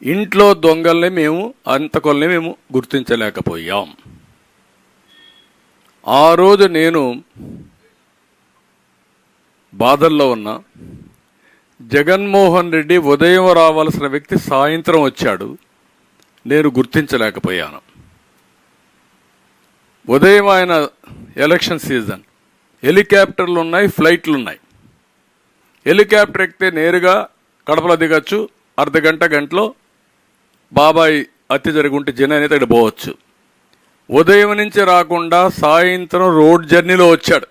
ఇంట్లో దొంగల్ని మేము అంతకొల్ని మేము గుర్తించలేకపోయాం. ఆ రోజు నేను బాధల్లో ఉన్నా. జగన్మోహన్ రెడ్డి ఉదయం రావాల్సిన వ్యక్తి సాయంత్రం వచ్చాడు, నేను గుర్తించలేకపోయాను. ఉదయం ఆయన ఎలక్షన్ సీజన్, హెలికాప్టర్లు ఉన్నాయి, ఫ్లైట్లు ఉన్నాయి. హెలికాప్టర్ ఎక్కితే నేరుగా కడపలో దిగచ్చు, గంటలో బాబాయ్ హత్య జరుగుంటే జన అనేది అక్కడ పోవచ్చు. ఉదయం నుంచి రాకుండా సాయంత్రం రోడ్ జర్నీలో వచ్చాడు.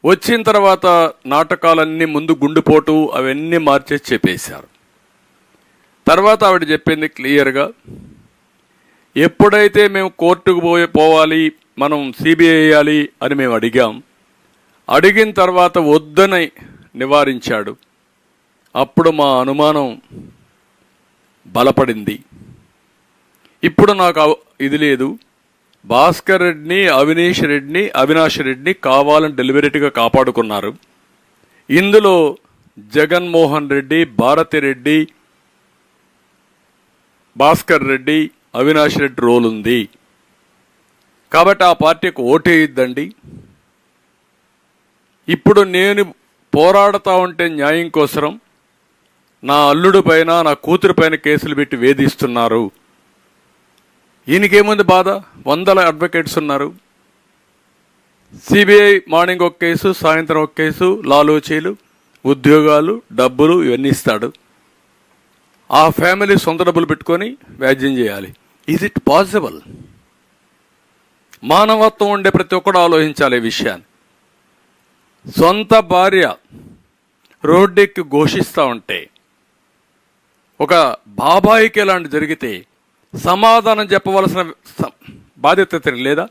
వచ్చిన తర్వాత నాటకాలన్నీ ముందు గుండెపోటు అవన్నీ మార్చేసి చెప్పేశారు. తర్వాత ఆవిడ చెప్పింది క్లియర్గా, ఎప్పుడైతే మేము కోర్టుకు పోవాలి, మనం సిబిఐ వేయాలి అని మేము అడిగాం, అడిగిన తర్వాత వద్దని నివారించాడు. అప్పుడు మా అనుమానం బలపడింది. ఇప్పుడు నాకు ఇది లేదు, భాస్కర్ రెడ్డిని, అవినాష్ రెడ్డిని కావాలని డెలిబరేట్గా కాపాడుకున్నారు. ఇందులో జగన్మోహన్ రెడ్డి, భారతిరెడ్డి, భాస్కర్ రెడ్డి, అవినాష్ రెడ్డి రోల్ ఉంది. కాబట్టి ఆ పార్టీకి ఓటేయిద్దండి. ఇప్పుడు నేను పోరాడుతూ ఉంటే న్యాయం కోసం నా అల్లుడు పైన, నా కూతురు పైన కేసులు పెట్టి వేధిస్తున్నారు. ఈయనకేముంది బాధ? 100 అడ్వకేట్స్ ఉన్నారు. సిబిఐ మార్నింగ్ ఒక కేసు, సాయంత్రం ఒక కేసు, లాలోచీలు, ఉద్యోగాలు, డబ్బులు ఇవన్నీ ఇస్తాడు. ఆ ఫ్యామిలీ సొంత డబ్బులు పెట్టుకొని వ్యాజ్యం చేయాలి. Is it possible? మానవత్వం ఉండే ప్రతి ఒక్కడు ఆలోచించాలి ఈ విషయాన్ని. సొంత భార్య రోడ్డెక్కి ఘోషిస్తూ ఉంటే, ఒక బాబాయికి ఇలాంటి జరిగితే సమాధానం చెప్పవలసిన బాధ్యత లేదా?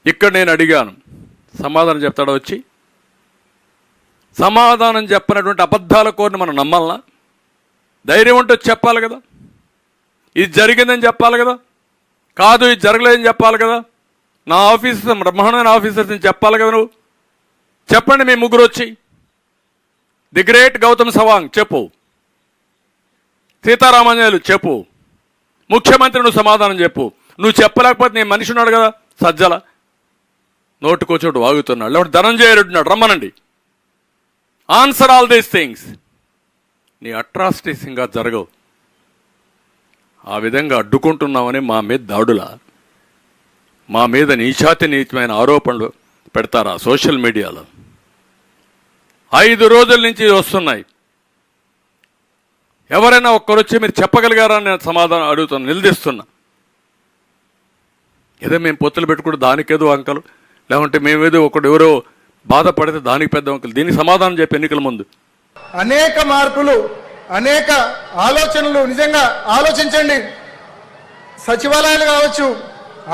ఇక్కడ నేను అడిగాను, సమాధానం చెప్తాడా? వచ్చి సమాధానం చెప్పినటువంటి అబద్ధాల కోరిని మనం నమ్మాలనా? ధైర్యం ఉంటే చెప్పాలి కదా, ఇది జరిగిందని చెప్పాలి కదా, కాదు ఇది జరగలేదని చెప్పాలి కదా. నా ఆఫీసర్, బ్రహ్మాండమైన ఆఫీసర్స్ చెప్పాలి కదా. నువ్వు చెప్పండి, మీ ముగ్గురు వచ్చి. ది గ్రేట్ గౌతమ్ సవాంగ్ చెప్పు, సీతారామాంజనేయులు చెప్పు, ముఖ్యమంత్రి నువ్వు సమాధానం చెప్పు. నువ్వు చెప్పలేకపోతే నేను మనిషి ఉన్నాడు కదా సజ్జల, నోటుకోచోటు వాగుతున్నాడు, లేకపోతే ధనంజయ రెడ్డి ఉన్నాడు, రమ్మనండి. Answer all these things. నీ అట్రాసిటీస్ ఇంకా జరగవు. ఆ విధంగా అడ్డుకుంటున్నామని మా మీద దాడులా, మా మీద నీచాతి నీచమైన ఆరోపణలు పెడతారా సోషల్ మీడియాలో? 5 రోజుల నుంచి వస్తున్నాయి. ఎవరైనా ఒక్కరొచ్చి మీరు చెప్పగలిగారా అని నేను సమాధానం అడుగుతున్నా, నిలదీస్తున్నా. ఏదో మేము పొత్తులు పెట్టుకుంటే దానికేదో అంకలు, లేకుంటే మేమేదో ఎవరో బాధపడితే దానికి పెద్ద అంకలు. దీనికి సమాధానం చెప్పి ఎన్నికల ముందు అనేక మార్పులు, అనేక ఆలోచనలు. నిజంగా ఆలోచించండి. సచివాలయాలు కావచ్చు,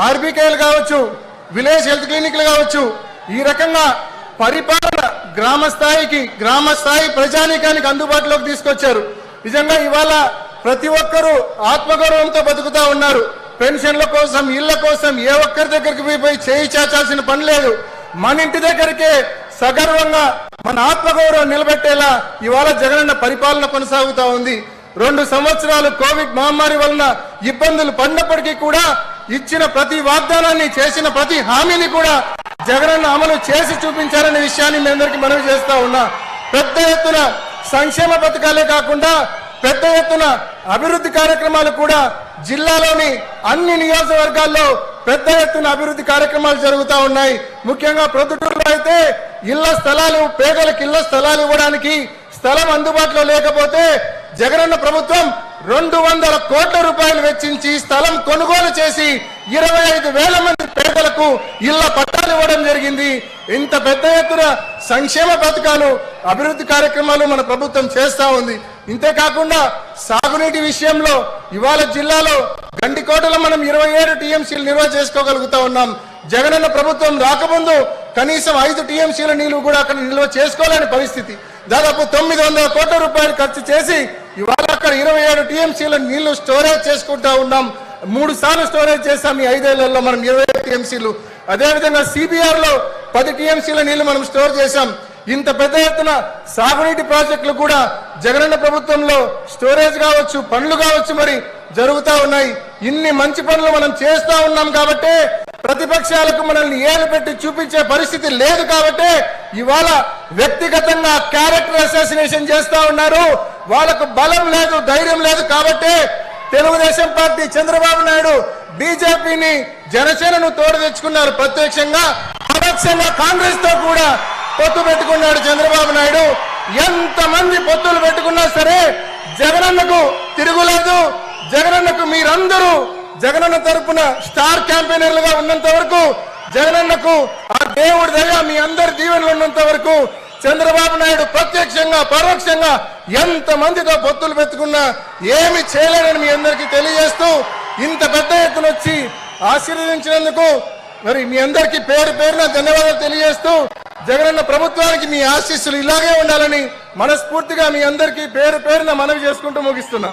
ఆర్బీకేలు కావచ్చు, విలేజ్ హెల్త్ క్లినిక్లు కావచ్చు, ఈ రకంగా పరిపాలన గ్రామ స్థాయి ప్రజానీకానికి అందుబాటులోకి తీసుకొచ్చారు. నిజంగా ఇవాళ ప్రతి ఒక్కరూ ఆత్మగౌరవంతో బతుకుతా ఉన్నారు. పెన్షన్ల కోసం, ఇళ్ల కోసం ఏ ఒక్కరి దగ్గరికి పోయి చేయి చాచాల్సిన పని లేదు. మన ఇంటి దగ్గరికే సగర్వంగా మన ఆత్మగౌరవం నిలబెట్టేలా ఇవాళ జగనన్న పరిపాలన కొనసాగుతా ఉంది. 2 సంవత్సరాలు కోవిడ్ మహమ్మారి వలన ఇబ్బందులు పడినప్పటికీ కూడా ఇచ్చిన ప్రతి వాగ్దానాన్ని, చేసిన ప్రతి హామీని కూడా జగనన్న అమలు చేసి చూపించారనే విషయాన్ని మీ అందరికీ మనవి చేస్తా ఉన్నా. పెద్ద ఎత్తున సంక్షేమ పథకాలే కాకుండా పెద్ద ఎత్తున అభివృద్ధి కార్యక్రమాలు కూడా జిల్లాలోని అన్ని నియోజకవర్గాల్లో పెద్ద ఎత్తున అభివృద్ధి కార్యక్రమాలు జరుగుతూ ఉన్నాయి. ముఖ్యంగా ప్రొద్దుటూరులో అయితే పేదలకు ఇళ్ల స్థలాలు ఇవ్వడానికి స్థలం అందుబాటులో లేకపోతే జగనన్న ప్రభుత్వం 200 కోట్ల రూపాయలు వెచ్చించి స్థలం కొనుగోలు చేసి 25,000 మంది పేదలకు ఇళ్ల పట్టాలు ఇవ్వడం జరిగింది. ఇంత పెద్ద ఎత్తున సంక్షేమ పథకాలు, అభివృద్ధి కార్యక్రమాలు మన ప్రభుత్వం చేస్తా ఉంది. ఇంతేకాకుండా సాగునీటి విషయంలో ఇవాళ జిల్లాలో గండికోటలో మనం 27 టీఎంసీలు నిల్వ చేసుకోగలుగుతా ఉన్నాం. జగనన్న ప్రభుత్వం రాకముందు కనీసం 5 టీఎంసీల నీళ్లు కూడా అక్కడ నిల్వ చేసుకోలేని పరిస్థితి. దాదాపు 900 కోట్ల రూపాయలు ఖర్చు చేసి ఇవాళ అక్కడ 27 టీఎంసీల నీళ్లు స్టోరేజ్ చేసుకుంటా ఉన్నాం. 3 సార్లు స్టోరేజ్ చేశాం ఈ 5 ఏళ్లలో మనం 25 టీఎంసీలు. అదేవిధంగా సిబిఆర్ లో 10 టీఎంసీల నీళ్లు మనం స్టోర్ చేశాం. ఇంత పెద్ద ఎత్తున సాగునీటి ప్రాజెక్టులు కూడా జగనన్న ప్రభుత్వంలో స్టోరేజ్ కావచ్చు, పనులు కావచ్చు మరి జరుగుతూ ఉన్నాయి. ఇన్ని మంచి పనులు మనం చేస్తూ ఉన్నాం కాబట్టి ప్రతిపక్షాలకు మనల్ని ఏలు పెట్టి చూపించే పరిస్థితి లేదు కాబట్టి ఇవాళ వ్యక్తిగతంగా క్యారెక్టర్ అసాసినేషన్ చేస్తా ఉన్నారు. వాళ్ళకు బలం లేదు, ధైర్యం లేదు కాబట్టి తెలుగుదేశం పార్టీ చంద్రబాబు నాయుడు బీజేపీని జనసేనను తోడు తెచ్చుకున్నారు. ప్రత్యక్షంగా పరోక్షంగా కాంగ్రెస్ తో కూడా పొత్తు పెట్టుకున్నాడు చంద్రబాబు నాయుడు. ఎంతమంది పొత్తులు పెట్టుకున్నా సరే జగనన్నకు తిరుగులేదు. జగనన్నకు మీరందరూ జగనన్న తరపున స్టార్ క్యాంపెయినర్లుగా ఉన్నంత వరకు, జగనన్నకు ఆ దేవుడి దయ మీ అందరి దీవెనలు ఉన్నంత వరకు చంద్రబాబు నాయుడు ప్రత్యక్షంగా పరోక్షంగా ఎంత మందితో పొత్తులు పెట్టుకున్నా ఏమి చేయలేనని మీ అందరికీ తెలియజేస్తూ ఇంత పెద్ద ఎత్తున వచ్చి ఆశీర్వదించినందుకు మరి మీ అందరికీ పేరు పేరున ధన్యవాదాలు తెలియజేస్తూ జగనన్న ప్రభుత్వానికి మీ ఆశీస్సులు ఇలాగే ఉండాలని మనస్ఫూర్తిగా మీ అందరికీ పేరు పేరున మనవి చేసుకుంటూ ముగిస్తున్నా.